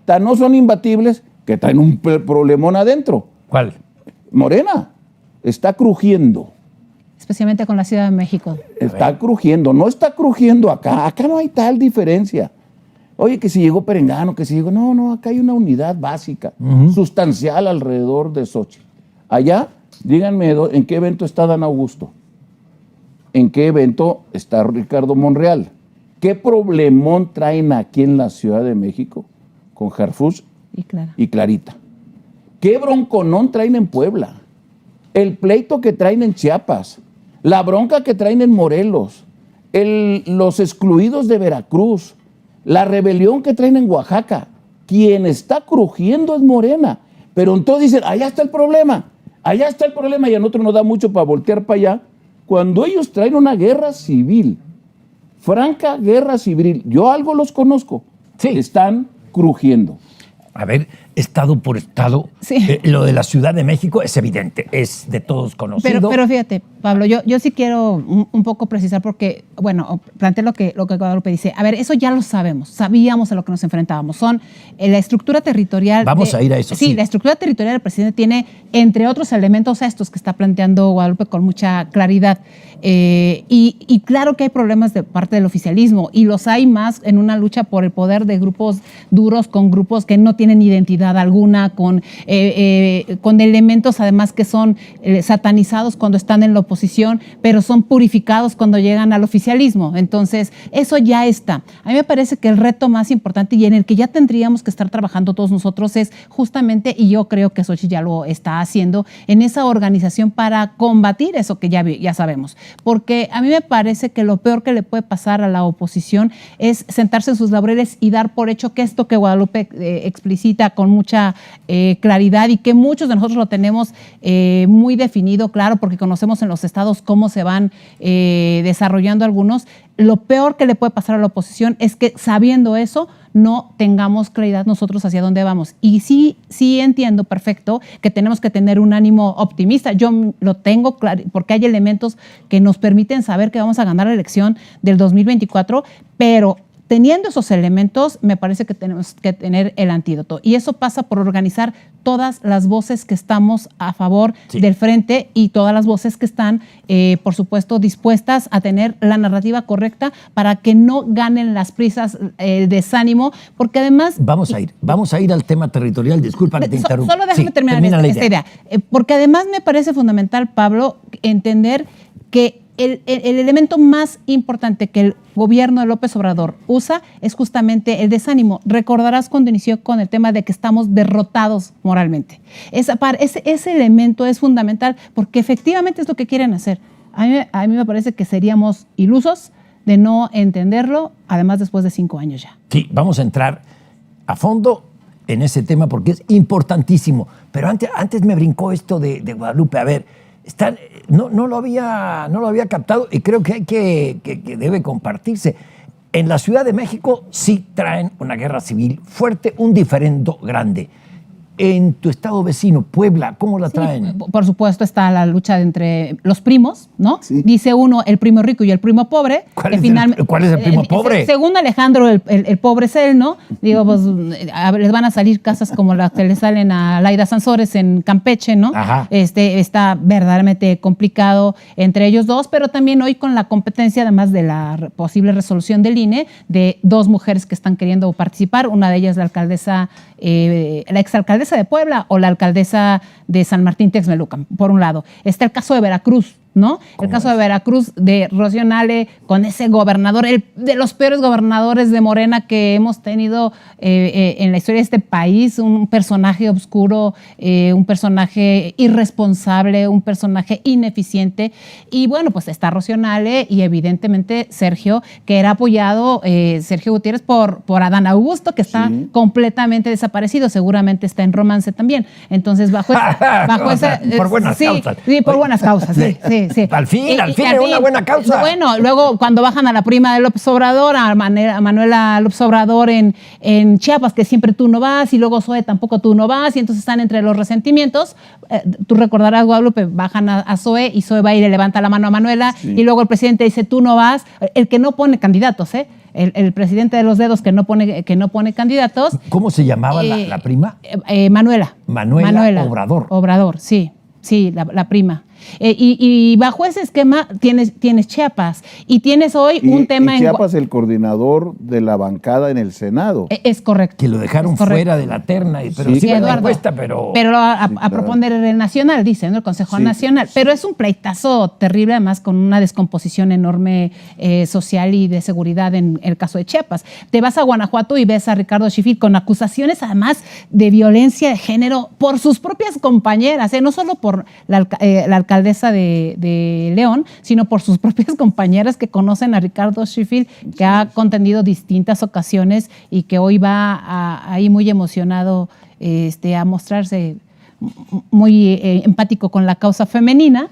Tan no son imbatibles que traen un problemón adentro. ¿Cuál? Morena está crujiendo. Especialmente con la Ciudad de México. Está crujiendo, no está crujiendo acá. Acá no hay tal diferencia. Oye, que si llegó Perengano, que si llegó... No, acá hay una unidad básica, sustancial alrededor de Xochitl. Allá, díganme, ¿en qué evento está Dan Augusto? ¿En qué evento está Ricardo Monreal? ¿Qué problemón traen aquí en la Ciudad de México con Harfuch y Clarita? ¿Qué bronconón traen en Puebla? El pleito que traen en Chiapas, la bronca que traen en Morelos, los excluidos de Veracruz, la rebelión que traen en Oaxaca. Quien está crujiendo es Morena. Pero entonces dicen, allá está el problema y a nosotros nos da mucho para voltear para allá, cuando ellos traen una guerra civil, franca guerra civil. Yo algo los conozco, están crujiendo. A ver, estado por estado, lo de la Ciudad de México es evidente, es de todos conocido. Pero fíjate, Pablo, yo sí quiero un poco precisar porque, bueno, planteé lo que Guadalupe dice. A ver, eso ya lo sabíamos a lo que nos enfrentábamos. Son la estructura territorial. Vamos a ir a eso. Sí, la estructura territorial del presidente tiene, entre otros elementos, estos que está planteando Guadalupe con mucha claridad. Y claro que hay problemas de parte del oficialismo y los hay más en una lucha por el poder de grupos duros con grupos que no tienen identidad alguna, con elementos además que son satanizados cuando están en la oposición, pero son purificados cuando llegan al oficialismo. Entonces, eso ya está. A mí me parece que el reto más importante y en el que ya tendríamos que estar trabajando todos nosotros es justamente, y yo creo que Xochitl ya lo está haciendo, en esa organización para combatir eso que ya sabemos. Porque a mí me parece que lo peor que le puede pasar a la oposición es sentarse en sus laureles y dar por hecho que esto que Guadalupe explicita con mucha claridad y que muchos de nosotros lo tenemos muy definido, claro, porque conocemos en los estados cómo se van desarrollando algunos. Lo peor que le puede pasar a la oposición es que sabiendo eso no tengamos claridad nosotros hacia dónde vamos. Y sí entiendo perfecto que tenemos que tener un ánimo optimista. Yo lo tengo claro porque hay elementos que nos permiten saber que vamos a ganar la elección del 2024, pero teniendo esos elementos, me parece que tenemos que tener el antídoto. Y eso pasa por organizar todas las voces que estamos a favor del frente y todas las voces que están, por supuesto, dispuestas a tener la narrativa correcta para que no ganen las prisas, el desánimo, porque además... Vamos a ir al tema territorial. Disculpa que te interrumpa. Solo déjame terminar esta idea. Porque además me parece fundamental, Pablo, entender que el elemento más importante que el gobierno de López Obrador usa es justamente el desánimo. Recordarás cuando inició con el tema de que estamos derrotados moralmente. Ese elemento es fundamental porque efectivamente es lo que quieren hacer. A mí me parece que seríamos ilusos de no entenderlo, además después de 5 años ya. Sí, vamos a entrar a fondo en ese tema porque es importantísimo. Pero antes me brincó esto de Guadalupe. A ver, no lo había captado y creo que debe compartirse. En la Ciudad de México sí traen una guerra civil fuerte, un diferendo grande. En tu estado vecino, Puebla, ¿cómo la traen? Sí, por supuesto está la lucha entre los primos, ¿no? Sí. Dice uno, el primo rico y el primo pobre. ¿Cuál es el primo pobre? Según Alejandro, el pobre es él, ¿no? Digo, pues les van a salir casas como las que le salen a Laida Sansores en Campeche, ¿no? Ajá. Está verdaderamente complicado entre ellos dos, pero también hoy con la competencia, además de la posible resolución del INE, de 2 mujeres que están queriendo participar. Una de ellas la alcaldesa, la exalcaldesa de Puebla o la alcaldesa de San Martín Texmelucan, por un lado. Está el caso de Veracruz, ¿no? El caso de Veracruz, de Rocío Nale, con ese gobernador, de los peores gobernadores de Morena que hemos tenido en la historia de este país, un personaje oscuro, un personaje irresponsable, un personaje ineficiente. Y bueno, pues está Rocío Nale y evidentemente Sergio, que era apoyado, Sergio Gutiérrez, por Adán Augusto, que está completamente desaparecido, seguramente está en romance también. Entonces, bajo esa... por buenas causas. Sí, por buenas causas, sí. Al fin, una buena causa. Bueno, luego cuando bajan a la prima de López Obrador, a Manuela López Obrador en Chiapas, que siempre tú no vas, y luego Zoe tampoco tú no vas, y entonces están entre los resentimientos. Tú recordarás, Guadalupe, bajan a Zoe y Zoe va y le levanta la mano a Manuela, y luego el presidente dice tú no vas, el que no pone candidatos, el presidente de los dedos que no pone candidatos. ¿Cómo se llamaba la prima? Manuela. Manuela Obrador. Obrador, sí, la prima. Y bajo ese esquema tienes Chiapas y tienes hoy un tema en Chiapas el coordinador de la bancada en el Senado. Es correcto. Que lo dejaron fuera de la terna, pero sí, Eduardo, la encuesta, pero a proponer el nacional, dice, ¿no? El Consejo Nacional. Pero es un pleitazo terrible, además con una descomposición enorme social y de seguridad en el caso de Chiapas. Te vas a Guanajuato y ves a Ricardo Sheffield con acusaciones además de violencia de género por sus propias compañeras, no solo por la alcaldesa de León, sino por sus propias compañeras que conocen a Ricardo Sheffield, que ha contendido distintas ocasiones y que hoy va ahí muy emocionado a mostrarse muy empático con la causa femenina,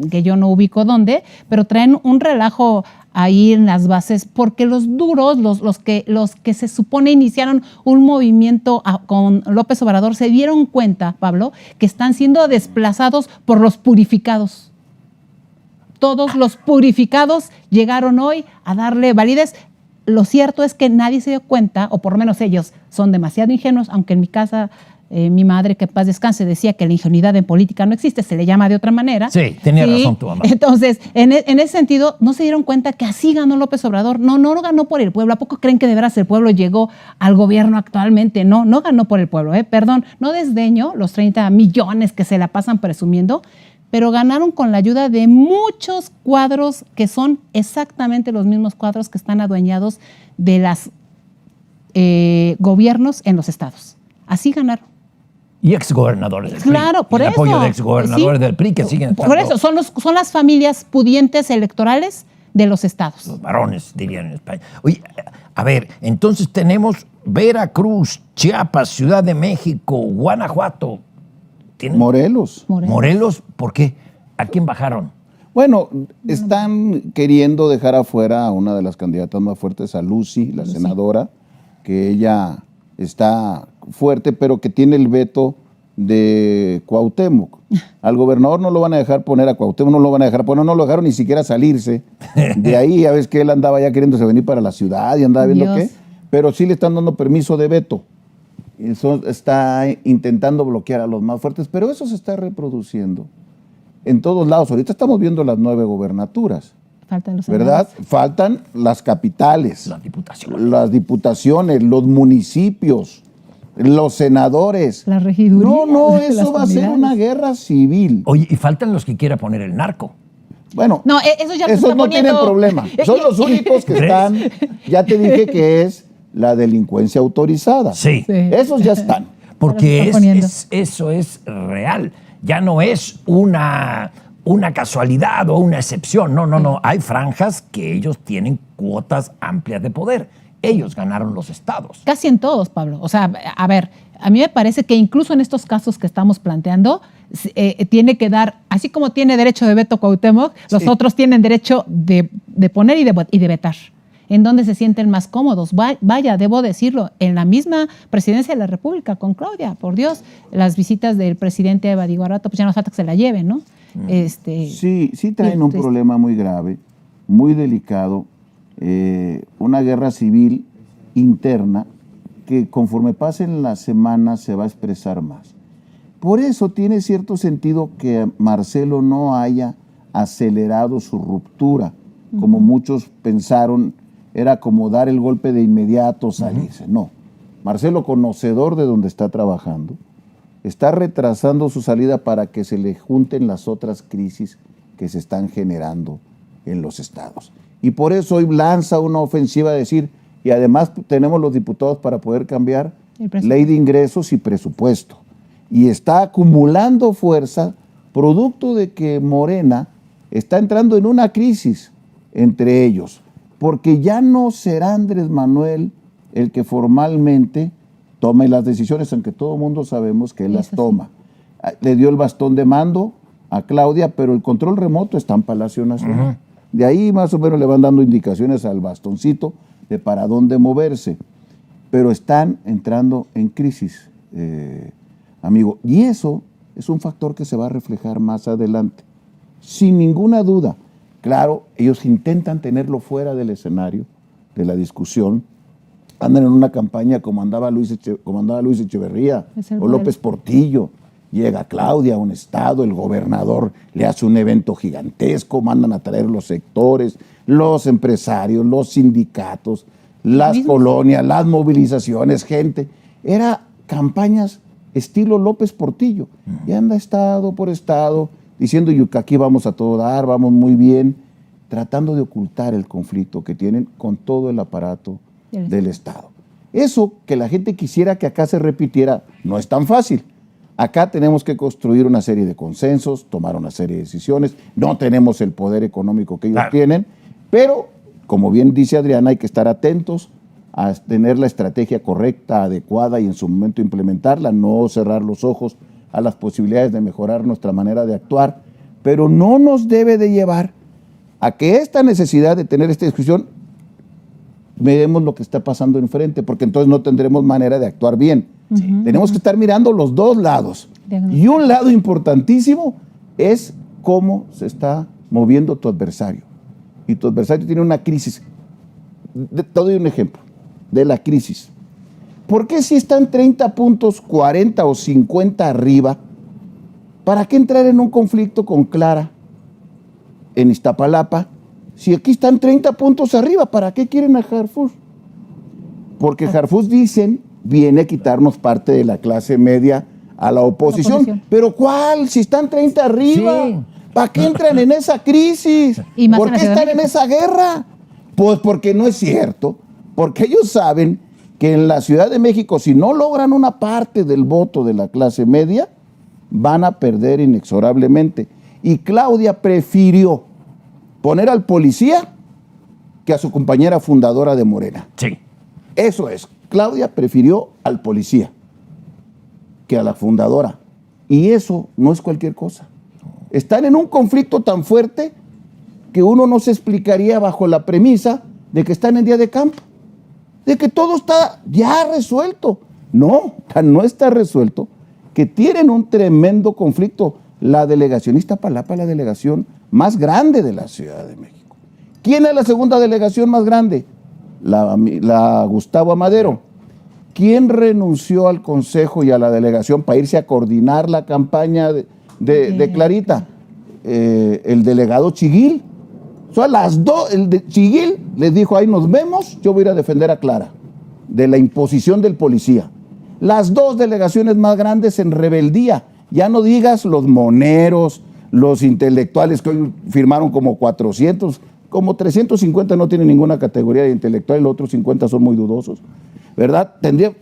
que yo no ubico dónde, pero traen un relajo ahí en las bases, porque los duros, los que se supone iniciaron un movimiento con López Obrador, se dieron cuenta, Pablo, que están siendo desplazados por los purificados. Todos los purificados llegaron hoy a darle validez. Lo cierto es que nadie se dio cuenta, o por lo menos ellos son demasiado ingenuos, aunque en mi casa mi madre, que en paz descanse, decía que la ingenuidad en política no existe, se le llama de otra manera. Sí, tenía razón tu mamá. Entonces, en ese sentido, no se dieron cuenta que así ganó López Obrador. No ganó por el pueblo. ¿A poco creen que de veras el pueblo llegó al gobierno actualmente? No ganó por el pueblo. Perdón, no desdeño los 30 millones que se la pasan presumiendo, pero ganaron con la ayuda de muchos cuadros que son exactamente los mismos cuadros que están adueñados de los gobiernos en los estados. Así ganaron. Y exgobernadores del PRI. Claro, por eso. El apoyo de exgobernadores del PRI que siguen estando. Por eso, son las familias pudientes electorales de los estados. Los varones, dirían en España. Oye, a ver, entonces tenemos Veracruz, Chiapas, Ciudad de México, Guanajuato. Morelos. Morelos, ¿por qué? ¿A quién bajaron? Bueno, están queriendo dejar afuera a una de las candidatas más fuertes, a Lucy, la senadora, que ella está fuerte, pero que tiene el veto de Cuauhtémoc. Al gobernador no lo van a dejar poner, a Cuauhtémoc no lo van a dejar poner, no lo dejaron ni siquiera salirse de ahí. Ya ves que él andaba ya queriéndose venir para la ciudad y andaba viendo qué, pero sí le están dando permiso de veto. Eso está intentando bloquear a los más fuertes, pero eso se está reproduciendo en todos lados. Ahorita estamos viendo las 9 gobernaturas. Faltan los ¿verdad? Faltan las capitales, las diputaciones, los municipios, los senadores. La regiduría. No, eso va a ser una guerra civil. Oye, y faltan los que quiera poner el narco. Bueno, no, esos no tienen problema. Son los únicos que están, ya te dije que es la delincuencia autorizada. Sí. Esos ya están. Porque eso es real. Ya no es una casualidad o una excepción. No. Hay franjas que ellos tienen cuotas amplias de poder. Ellos ganaron los estados. Casi en todos, Pablo. O sea, a ver, a mí me parece que incluso en estos casos que estamos planteando, tiene que dar, así como tiene derecho de veto Cuauhtémoc, los otros tienen derecho de poner y de vetar. En donde se sienten más cómodos. Vaya, debo decirlo, en la misma presidencia de la República con Claudia, por Dios, las visitas del presidente Eva Barato, pues ya no falta que se la lleven, ¿no? Sí traen un problema muy grave, muy delicado, una guerra civil interna que conforme pasen las semanas se va a expresar más. Por eso tiene cierto sentido que Marcelo no haya acelerado su ruptura, como muchos pensaron, era como dar el golpe de inmediato, salirse. No, Marcelo, conocedor de donde está trabajando, está retrasando su salida para que se le junten las otras crisis que se están generando en los estados. Y por eso hoy lanza una ofensiva de decir, y además tenemos los diputados para poder cambiar ley de ingresos y presupuesto. Y está acumulando fuerza producto de que Morena está entrando en una crisis entre ellos, porque ya no será Andrés Manuel el que formalmente tome las decisiones, aunque todo el mundo sabemos que él las toma. Le dio el bastón de mando a Claudia, pero el control remoto está en Palacio Nacional. De ahí más o menos le van dando indicaciones al bastoncito de para dónde moverse. Pero están entrando en crisis, amigo. Y eso es un factor que se va a reflejar más adelante, sin ninguna duda. Claro, ellos intentan tenerlo fuera del escenario de la discusión, andan en una campaña como andaba Luis Echeverría Es el o modelo. López Portillo. Llega Claudia a un estado, el gobernador le hace un evento gigantesco, mandan a traer los sectores, los empresarios, los sindicatos, las mismos. colonias, las movilizaciones, gente. Era campañas estilo López Portillo. Y anda estado por estado diciendo que aquí vamos a todo dar, vamos muy bien, tratando de ocultar el conflicto que tienen con todo el aparato del Estado. Eso que la gente quisiera que acá se repitiera no es tan fácil. Acá tenemos que construir una serie de consensos, tomar una serie de decisiones. No tenemos el poder económico que ellos tienen, pero, como bien dice Adriana, hay que estar atentos a tener la estrategia correcta, adecuada y en su momento implementarla, no cerrar los ojos a las posibilidades de mejorar nuestra manera de actuar, pero no nos debe de llevar a que esta necesidad de tener esta discusión veremos lo que está pasando enfrente, porque entonces no tendremos manera de actuar bien. Tenemos que estar mirando los dos lados. Y un lado importantísimo es cómo se está moviendo tu adversario. Y tu adversario tiene una crisis. Te doy un ejemplo de la crisis. ¿Por qué si están 30 puntos, 40 o 50 arriba, para qué entrar en un conflicto con Clara en Iztapalapa? Si aquí están 30 puntos arriba, ¿para qué quieren a Harfuch? Porque Harfuch, dicen, viene a quitarnos parte de la clase media a la oposición. ¿Pero cuál? Si están 30 arriba, Sí. ¿para qué entran en esa crisis? Y más ¿Por en la qué Ciudad de están en México. esa guerra? Pues porque no es cierto. Porque ellos saben que en la Ciudad de México, si no logran una parte del voto de la clase media, van a perder inexorablemente. Y Claudia prefirió poner al policía que a su compañera fundadora de Morena. Sí. Eso es. Claudia prefirió al policía que a la fundadora. Y eso no es cualquier cosa. Están en un conflicto tan fuerte que uno no se explicaría bajo la premisa de que están en día de campo, de que todo está ya resuelto. No, no está resuelto, que tienen un tremendo conflicto. La delegación Iztapalapa es la delegación más grande de la Ciudad de México. ¿Quién es la segunda delegación más grande? La Gustavo Amadero. ¿Quién renunció al consejo y a la delegación para irse a coordinar la campaña de Clarita? El delegado Chiguil. O sea, las dos, el de Chiguil les dijo, ahí nos vemos, yo voy a ir a defender a Clara de la imposición del policía. Las dos delegaciones más grandes en rebeldía. Ya no digas los moneros, los intelectuales que hoy firmaron como 400, como 350 no tienen ninguna categoría de intelectual y los otros 50 son muy dudosos, ¿verdad?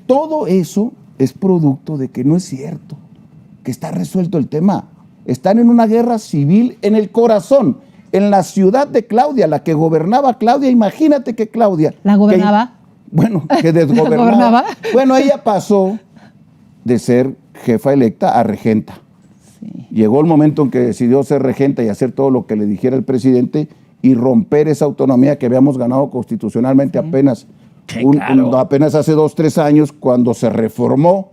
Todo eso es producto de que no es cierto, que está resuelto el tema. Están en una guerra civil en el corazón, en la ciudad de Claudia, la que gobernaba Claudia. Imagínate que Claudia... ¿La gobernaba? Que desgobernaba. ¿Gobernaba? Bueno, ella pasó de ser jefa electa a regenta. Sí. Llegó el momento en que decidió ser regenta y hacer todo lo que le dijera el presidente y romper esa autonomía que habíamos ganado constitucionalmente apenas, apenas hace 2, 3 años, cuando se reformó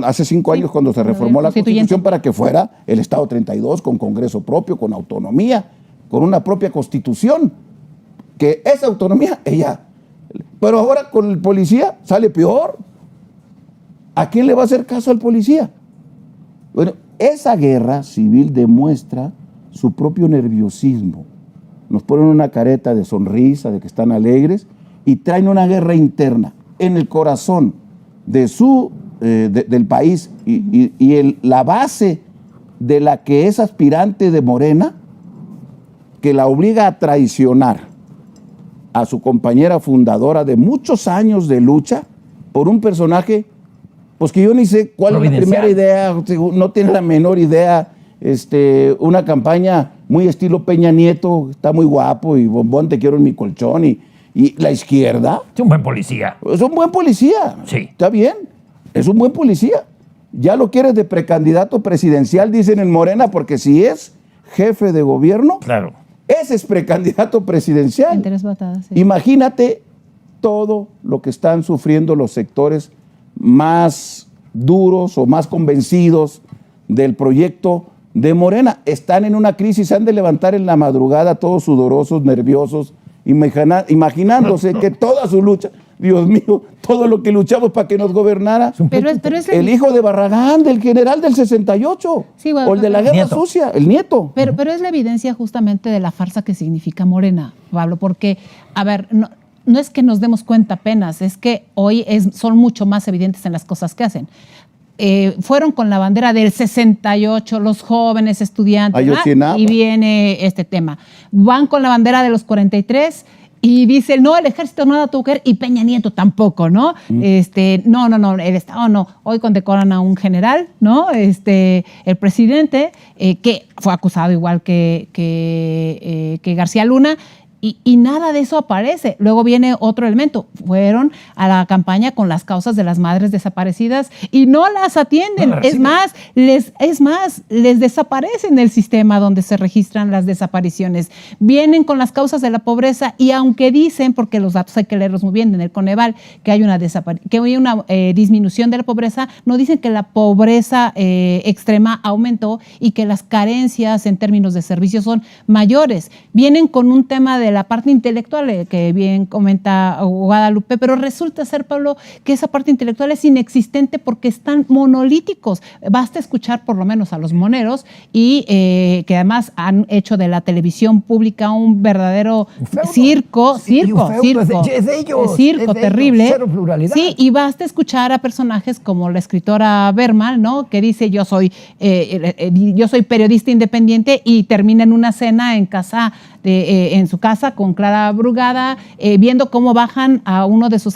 hace 5 años cuando se reformó la Constitución para que fuera el Estado 32 con Congreso propio, con autonomía, con una propia Constitución, que esa autonomía ella... Pero ahora con el policía sale peor. ¿A quién le va a hacer caso al policía? Bueno, esa guerra civil demuestra su propio nerviosismo. Nos ponen una careta de sonrisa, de que están alegres, y traen una guerra interna en el corazón de del país. La base de la que es aspirante de Morena, que la obliga a traicionar a su compañera fundadora de muchos años de lucha por un personaje, pues que yo ni sé cuál es la primera idea, no tiene la menor idea, una campaña muy estilo Peña Nieto, está muy guapo y bombón, te quiero en mi colchón, y la izquierda. Es un buen policía. Es un buen policía. Sí. Está bien, es un buen policía. Ya lo quieres de precandidato presidencial, dicen en Morena, porque si es jefe de gobierno, claro, ese es precandidato presidencial. En 3 batadas, sí. Imagínate todo lo que están sufriendo los sectores más duros o más convencidos del proyecto de Morena. Están en una crisis, han de levantar en la madrugada todos sudorosos, nerviosos, imaginándose que toda su lucha, Dios mío, todo lo que luchamos para que nos gobernara, Pero es el hijo de Barragán, del general del 68, Sí, bueno, o el de la guerra Nieto. sucia, el nieto. Pero es la evidencia justamente de la farsa que significa Morena, Pablo, porque, a ver, no es que nos demos cuenta apenas, es que hoy son mucho más evidentes en las cosas que hacen. Fueron con la bandera del 68, los jóvenes estudiantes, Ayotzinapa. y viene este tema. Van con la bandera de los 43 y dicen, no, el ejército nada tuvo que ver y Peña Nieto tampoco, ¿no? No, el Estado no. Hoy condecoran a un general, ¿no? El presidente, que fue acusado igual que García Luna. Y nada de eso aparece. Luego viene otro elemento. Fueron a la campaña con las causas de las madres desaparecidas y no las atienden. No las reciben. Es más, les desaparecen el sistema donde se registran las desapariciones. Vienen con las causas de la pobreza y aunque dicen, porque los datos hay que leerlos muy bien en el Coneval, que hay una disminución de la pobreza, no dicen que la pobreza extrema aumentó y que las carencias en términos de servicios son mayores. Vienen con un tema de la parte intelectual, que bien comenta Guadalupe, pero resulta ser, Pablo, que esa parte intelectual es inexistente porque están monolíticos. Basta escuchar por lo menos a los moneros y que además han hecho de la televisión pública un verdadero circo terrible. Cero pluralidad. Sí, y basta escuchar a personajes como la escritora Berman, ¿no? Que dice yo soy periodista independiente y termina en una cena en su casa con Clara Brugada, viendo cómo bajan a uno de sus